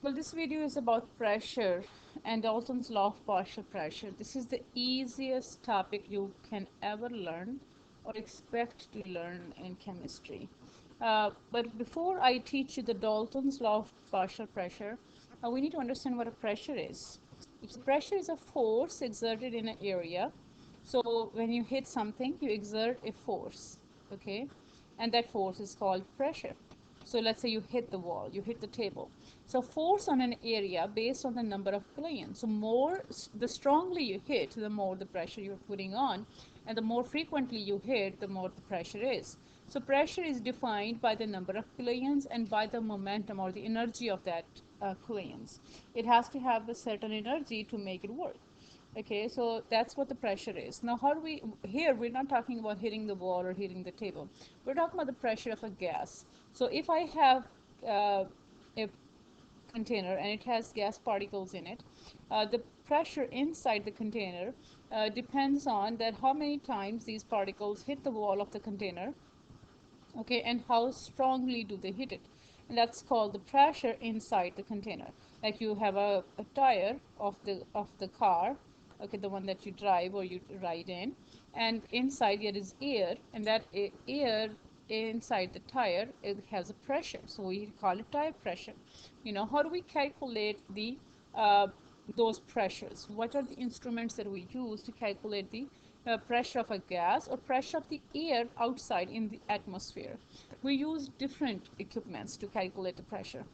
Well, this video is about pressure and Dalton's law of partial pressure. This is the easiest topic you can ever learn or expect to learn in chemistry. But before I teach you the Dalton's law of partial pressure, we need to understand what a pressure is. If pressure is a force exerted in an area, so when you hit something, you exert a force, okay? And that force is called pressure. So let's say you hit the wall, you hit the table. So force on an area based on the number of planes. So the strongly you hit, the more the pressure you're putting on, and the more frequently you hit, the more the pressure is. So pressure is defined by the number of planes and by the momentum or the energy of that planes. It has to have a certain energy to make it work. Okay, so that's what the pressure is. Now, how do we, here we're not talking about hitting the wall or hitting the table. We're talking about the pressure of a gas. So if I have a container and it has gas particles in it, the pressure inside the container depends on that how many times these particles hit the wall of the container, okay, and how strongly do they hit it. And that's called the pressure inside the container. Like you have a tire of the car, okay, the one that you drive or you ride in, and inside there is air, and that air inside the tire, it has a pressure, so we call it tire pressure. How do we calculate the those pressures? What are the instruments that we use to calculate the pressure of a gas or pressure of the air outside in the atmosphere? We use different equipments to calculate the pressure.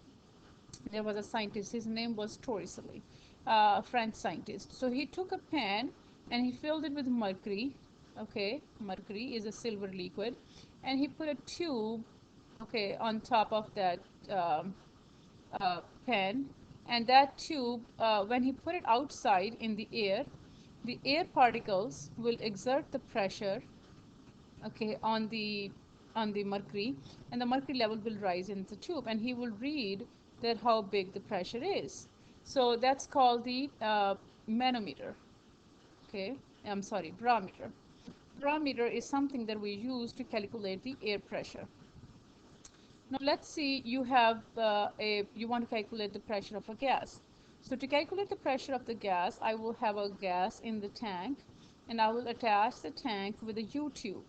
There was a scientist, his name was Torricelli, a French scientist. So he took a pan and he filled it with mercury. Okay, mercury is a silver liquid, and he put a tube, okay, on top of that pan, and that tube, when he put it outside in the air particles will exert the pressure, okay, on the mercury, and the mercury level will rise in the tube, and he will read that how big the pressure is. So that's called the manometer. Okay, I'm sorry, barometer. Barometer is something that we use to calculate the air pressure. Now let's see, you want to calculate the pressure of a gas. So to calculate the pressure of the gas, I will have a gas in the tank, and I will attach the tank with a U-tube.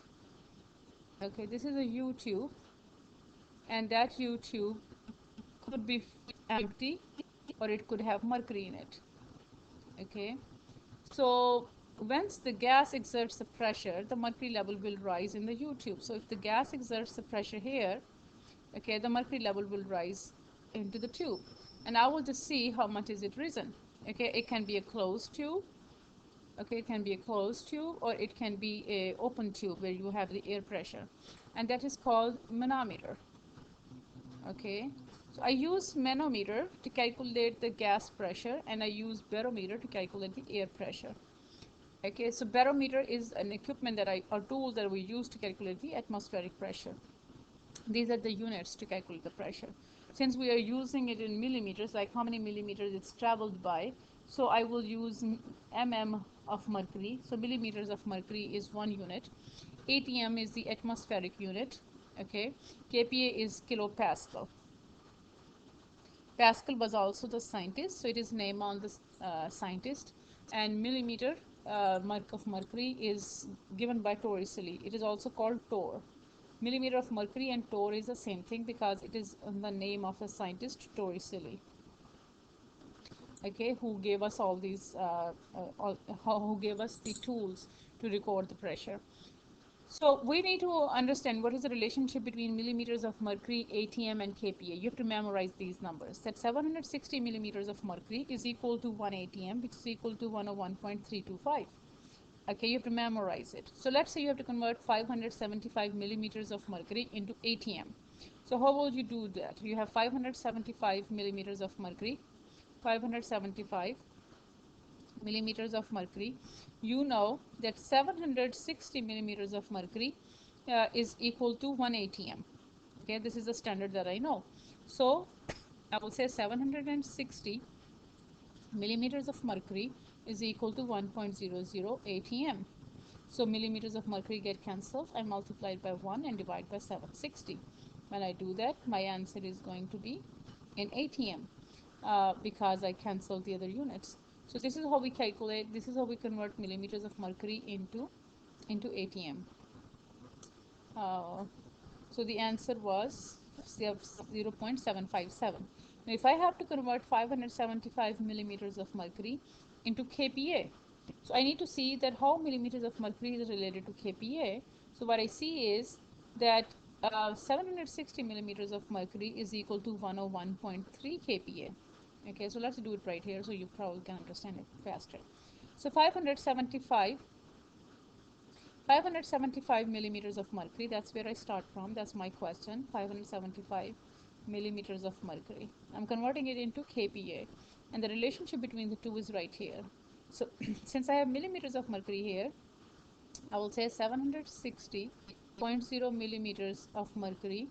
Okay, this is a U-tube, and that U-tube could be empty or it could have mercury in it. Okay, so once the gas exerts the pressure, the mercury level will rise in the U-tube. So if the gas exerts the pressure here, okay, the mercury level will rise into the tube, and I will just see how much is it risen. Okay, it can be a closed tube. Okay, it can be a closed tube or it can be a open tube where you have the air pressure, and that is called manometer. Okay, so I use manometer to calculate the gas pressure, and I use barometer to calculate the air pressure. Okay, so barometer is an equipment or tool that we use to calculate the atmospheric pressure. These are the units to calculate the pressure. Since we are using it in millimeters, like how many millimeters it's traveled by, so I will use mm of mercury. So millimeters of mercury is 1 unit. ATM is the atmospheric unit. Okay, kPa is kilopascal. Pascal was also the scientist, so it is named on the scientist. And millimeter of mercury is given by Torricelli. It is also called torr. Millimeter of mercury and torr is the same thing because it is the name of a scientist, Torricelli. Okay, who gave us all these, who gave us the tools to record the pressure. So we need to understand what is the relationship between millimeters of mercury, ATM, and kPa. You have to memorize these numbers. That 760 millimeters of mercury is equal to 1 ATM, which is equal to 101.325. Okay, you have to memorize it. So let's say you have to convert 575 millimeters of mercury into ATM. So how will you do that? You have 575 millimeters of mercury, 575 millimeters of mercury. You know that 760 millimeters of mercury is equal to 1 ATM. Okay, this is the standard that I know. So I will say 760 millimeters of mercury is equal to 1.00 ATM. So millimeters of mercury get cancelled. I multiply it by 1 and divide by 760. When I do that, my answer is going to be in ATM. because I canceled the other units. So this is how we calculate, this is how we convert millimeters of mercury into ATM. Uh, so the answer was 0.757. Now if I have to convert 575 millimeters of mercury into kPa, so I need to see that how millimeters of mercury is related to kPa. So what I see is that 760 millimeters of mercury is equal to 101.3 kPa. Okay, so let's do it right here so you probably can understand it faster. So 575 millimeters of mercury, that's where I start from. That's my question. 575 millimeters of mercury. I'm converting it into kPa, and the relationship between the two is right here. So since I have millimeters of mercury here, I will say 760.0 millimeters of mercury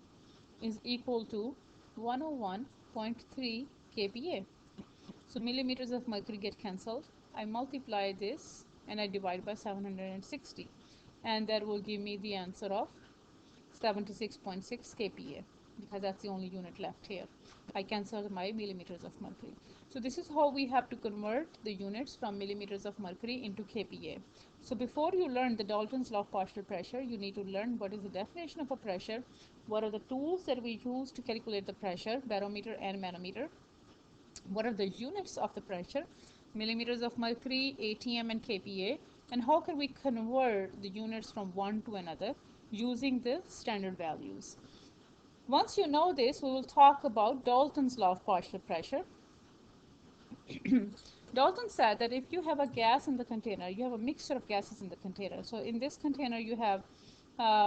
is equal to 101.3 kPa. So millimeters of mercury get cancelled. I multiply this and I divide by 760, and that will give me the answer of 76.6 kPa, because that's the only unit left here. I cancelled my millimeters of mercury. So this is how we have to convert the units from millimeters of mercury into kPa. So before you learn the Dalton's law of partial pressure, you need to learn what is the definition of a pressure, what are the tools that we use to calculate the pressure, barometer and manometer, what are the units of the pressure, millimeters of mercury, ATM and kPa, and how can we convert the units from one to another using the standard values. Once you know this, we will talk about Dalton's law of partial pressure. Dalton said that if you have a gas in the container, you have a mixture of gases in the container. So in this container you have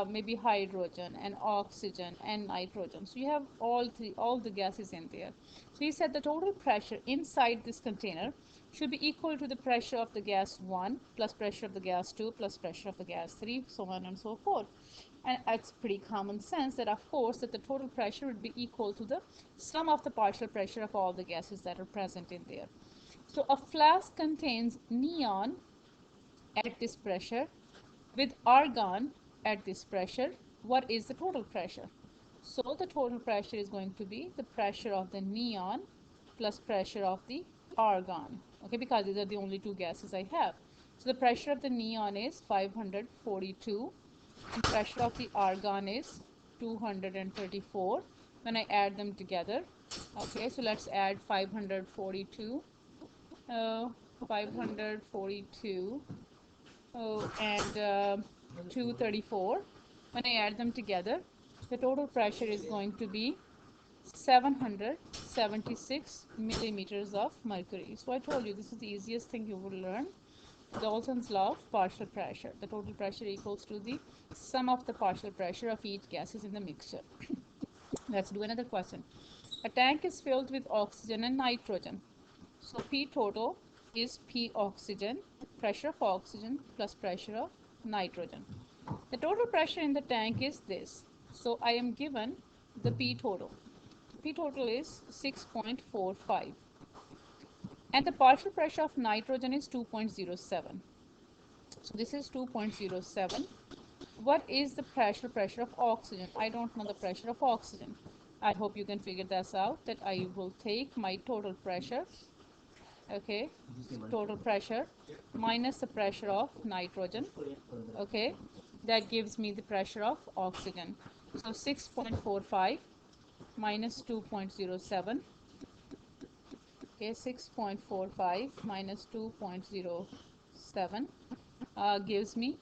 maybe hydrogen and oxygen and nitrogen. So you have all the gases in there. So he said the total pressure inside this container should be equal to the pressure of the gas 1 plus pressure of the gas 2 plus pressure of the gas 3, so on and so forth. And it's pretty common sense that of course that the total pressure would be equal to the sum of the partial pressure of all the gases that are present in there. So a flask contains neon at this pressure with argon at this pressure. What is the total pressure? So the total pressure is going to be the pressure of the neon plus pressure of the argon, okay, because these are the only two gases I have. So the pressure of the neon is 542 and pressure of the argon is 234 when I add them together. Okay, so let's add 542 542 and 234. When I add them together, the total pressure is going to be 776 millimeters of mercury. So I told you this is the easiest thing you will learn. Dalton's law of partial pressure. The total pressure equals to the sum of the partial pressure of each gases in the mixture. Let's do another question. A tank is filled with oxygen and nitrogen. So P total is P oxygen, pressure of oxygen plus pressure of nitrogen. The total pressure in the tank is this. So I am given the P total. P total is 6.45 and the partial pressure of nitrogen is 2.07. So this is 2.07. What is the pressure of oxygen? I don't know the pressure of oxygen. I hope you can figure this out, that I will take my total pressure, okay, total pressure minus the pressure of nitrogen, okay, that gives me the pressure of oxygen. So 6.45 minus 2.07, okay, 6.45 minus 2.07 gives me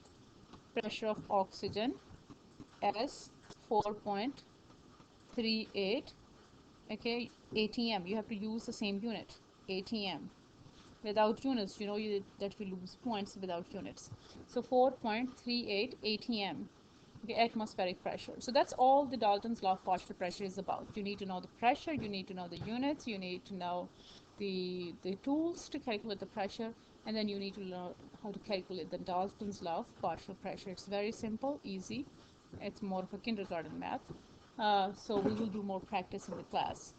pressure of oxygen as 4.38, okay, ATM. You have to use the same unit, ATM. Without units, you know that we lose points without units. So 4.38 ATM, okay, atmospheric pressure. So that's all the Dalton's law of partial pressure is about. You need to know the pressure, you need to know the units, you need to know the tools to calculate the pressure, and then you need to learn how to calculate the Dalton's law of partial pressure. It's very simple, easy. It's more of a kindergarten math. So we will do more practice in the class.